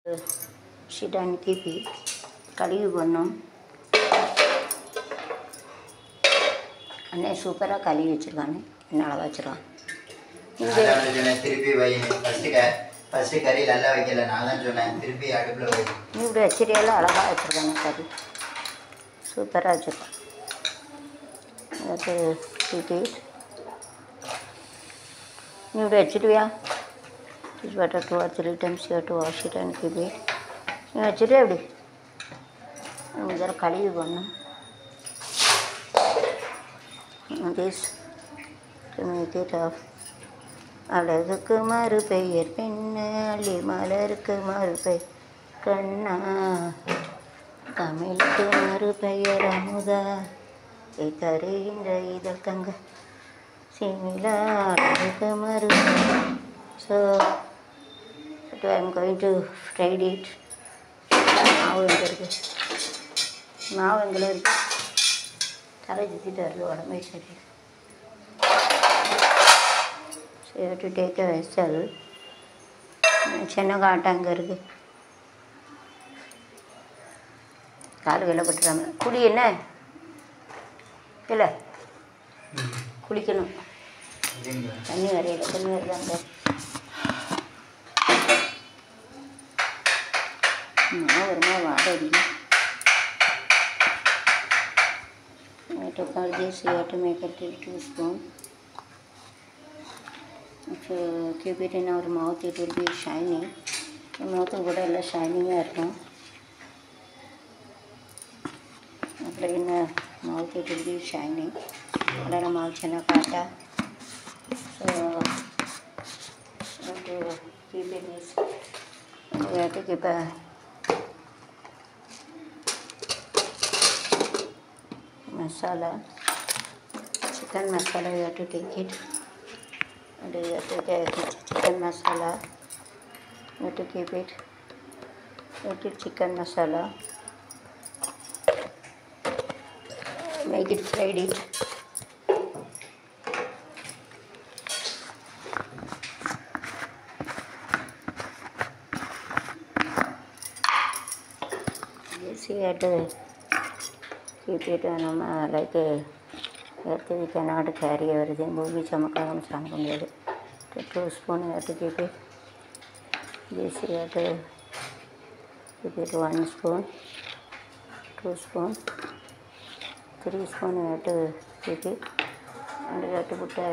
வச்சிட்டாనికి கழுவி போடணும். அண்ணன் சூப்பராக கழுவி வச்சுருக்கானே, என்னால் வச்சுருவான். திருப்பி வை. ஃபஸ்ட்டு கறி நல்லா வைக்கல, நான் தான் சொன்னேன் திருப்பி அடுப்பில் வை. நீ இப்படி வச்சிருக்கையில அழகாக வச்சுருக்கானே கறி, சூப்பராக வச்சுருக்கான். திருப்பி நீ இப்படி வச்சுடுவியா? It's better 2 or 3 times you have to wash it and keep it. நீ வச்சுட்டு எப்படி இதெல்லாம் கழுவி போடணும். This to make it off. அழகுக்கு மறு பெயர் பெண்ணு, அள்ளி மலருக்கு மறு பெயர் கண்ணா, தமிழுக்கு மறு பெயர் அமுதா, தருகின்ற இதழ் தங்க சிமிலா, அழகுக்கு மறு. So I am going to fry it. மாவு எங்கே இருக்குது? மாவு எங்கே இருக்குது? தலை சுற்றிட்டு வருது, உடம்பே சரி. So you have to take a vessel. சின்ன காட்டை அங்கே இருக்குது. கால் வெளில பட்டுறாங்க. குடி என்ன இல்லை, குளிக்கணும். தண்ணி வரையில, தண்ணி வருதாங்க. வருமா வாடகை. took out this, you have to make it 2 spoons. If you keep it in our mouth, it will be shiny. Mouth கூட எல்லாம் ஷைனிங்காக இருக்கும். அப்படி in mouth it will be shiny. அதனால் mouth சின்ன காட்டா. So you have to keep it this. You have to keep a masala, chicken masala. You have to take it, and you have to take chicken masala. You have to keep it. You have to chicken masala. Make it fried it. Yes, you have to keep it like earth we cannot carry everything. Boobi chamakam சாங்க முடியாது. 2 spoon you have to keep it. This you have to keep it 1 spoon, 2 spoon, 3 spoon you have to keep it, and you have to put a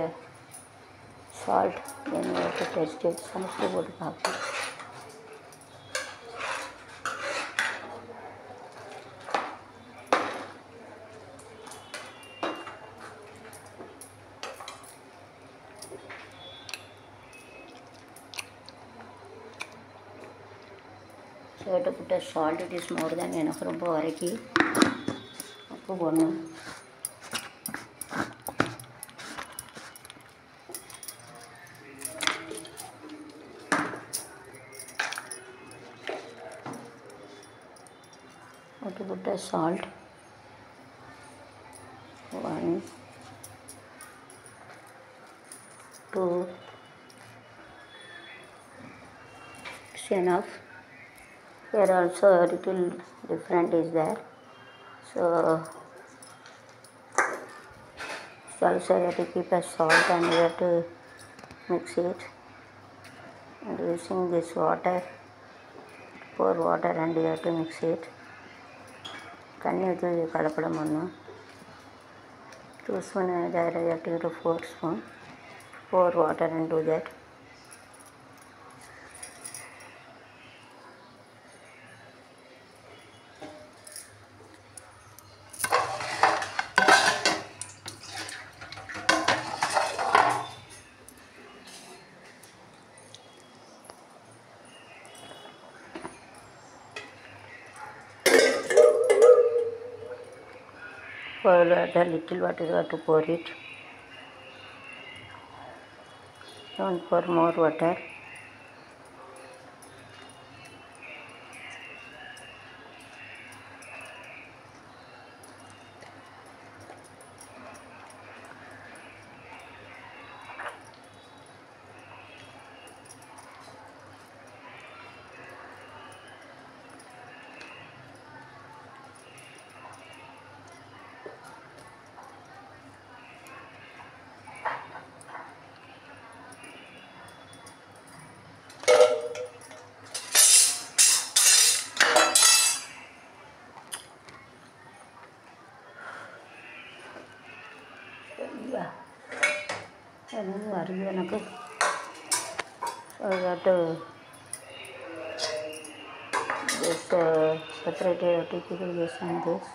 salt. Then you have to taste it. Salt போட்டு பார்க்கணும். So you have to put a salt. It is more than enough. ரொம்ப வரைக்கி உப்பு போடணும். You have to put a salt. 1, 2. It's enough. Here also a little different is there. So also you have to keep a salt, and you have to mix it. And using this water, pour water, and you have to mix it. தண்ணி ஊற்றி கலப்படம் பண்ணணும். 2 spoon there, you have to do 4 spoon. Pour water and do that. Pour water, little water you have to pour it. Don't pour more water. வருது எனக்கு. got to just separate typical yes on this.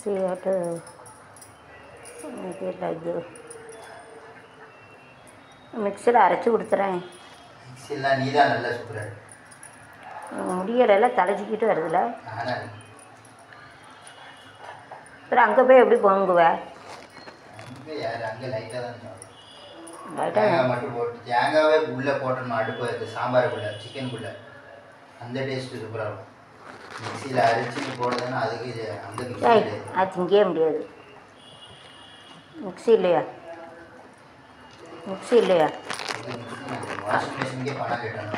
See how to make it like this. மிக்சியில் அரைச்சி கொடுத்துறேன். மிக்சிலாம் நீ தான் நல்லா சூப்பராக முடியலைலாம் தலைச்சிக்கிட்டு வருதுல்ல. அப்புறம் அங்கே போய் எப்படி பொங்குவேன்? யார் அங்கே லைட்டாக தான் லைட்டாக தேங்காய் மட்டும் போட்டு தேங்காவே உள்ளே போட்டணும். அடுப்பு சாம்பாருக்குள்ளே சிக்கனுக்குள்ளே அந்த டேஸ்ட்டு சூப்பராக இருக்கும். மிக்சியில் அரைச்சி போடுறதுன்னா அதுக்கு அந்த மிக்சி அது திங்கவே முடியாது. மிக்சி இல்லையா? மிக்சி இல்லையா? வாஷிங் மிஷினுக்கே பணம் கேட்டணும்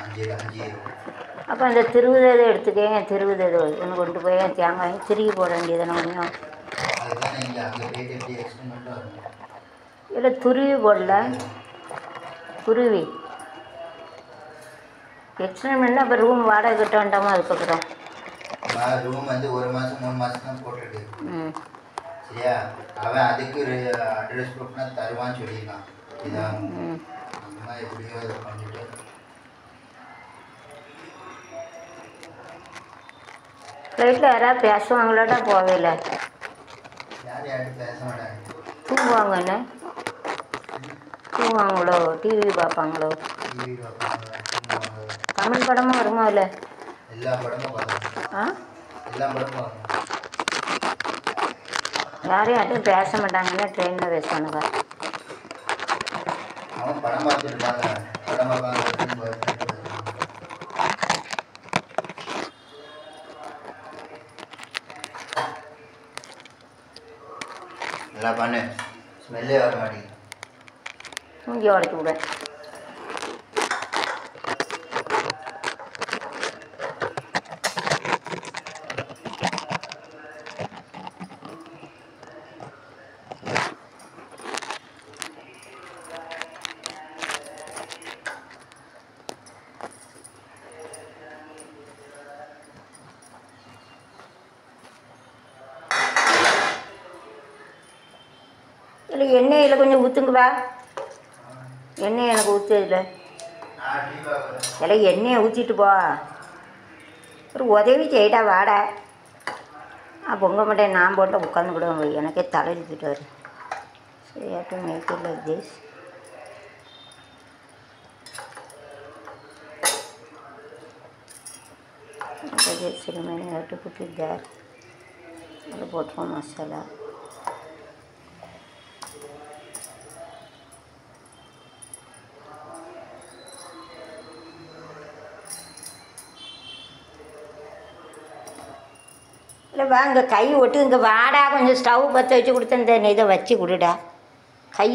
5 அப்போ அந்த திருவுதை எடுத்துக்கேன். திருவுதை ஒன்று கொண்டு போய் தேங்காய் திருகி போட வேண்டியதானே கொஞ்சம். அதுதான் இங்கே அங்கே போயிட்டு எப்படி எக்ஸ்பெரிமெண்ட்டாக வரும். இல்லை துருவி போடல, துருவி எக்ஸ்பெரிமெண்ட்னா அப்போ ரூம் வாடகை கட்ட வேண்டாமா? அதுக்கப்புறம் ரூம் வந்து 1 மாதம் 3 மாதம் தான் போட்டுருக்கு. சரியா? அவன் அதுக்கு ஒரு அட்ரஸ் ப்ரூஃப்னா தருவான்னு சொல்லியிருக்கான். இதான் அம்மா எப்படியோ அதை பண்ணிட்டு ஃப்ளைட்டில் யாராவது பேசுவாங்களாட்டா? போவே இல்லை. யார்கிட்ட பேச மாட்டாங்க. தூங்குவாங்க. என்ன தூங்குவாங்களோ? டிவி பார்ப்பாங்களோ? டிவி பார்ப்பாங்க. தமிழ் படமும் வருமா? இல்லை எல்லா படமும் பார்க்கணும். எல்லா படமும் பார்க்கணும். யாரையும் யார்ட்டும் பேச மாட்டாங்கன்னா ட்ரெயினில் பேசுவானுங்க. அவன் படம் பார்த்துட்டு பார்க்குறான். படம் பார்ப்பாங்க. நல்லா பண்ணு. ஸ்மெல்லே வர மாட்டேங்குது. மூஞ்சி உடச்சி விட. இல்லை எண்ணெயில் கொஞ்சம் ஊற்றுங்குவா. எண்ணெய் எனக்கு ஊற்று. இதில் எல்லாம் எண்ணெயை ஊற்றிட்டு போ. ஒரு உதவி செய்யிட்டா வாடா. பொங்க மாட்டேன். நான் போட்டு உட்காந்து கூட எனக்கே தலையிட்டு வரும். சரி, have to make it like this. Ceremony have to put it there. அதை போட்டுருவோம் மசாலா. இல்லை வாங்க கை ஒட்டு. இங்கே வாடா, கொஞ்சம் ஸ்டவ் பற்ற வச்சு கொடுத்து இந்த இதை வச்சு கொடுடா. கை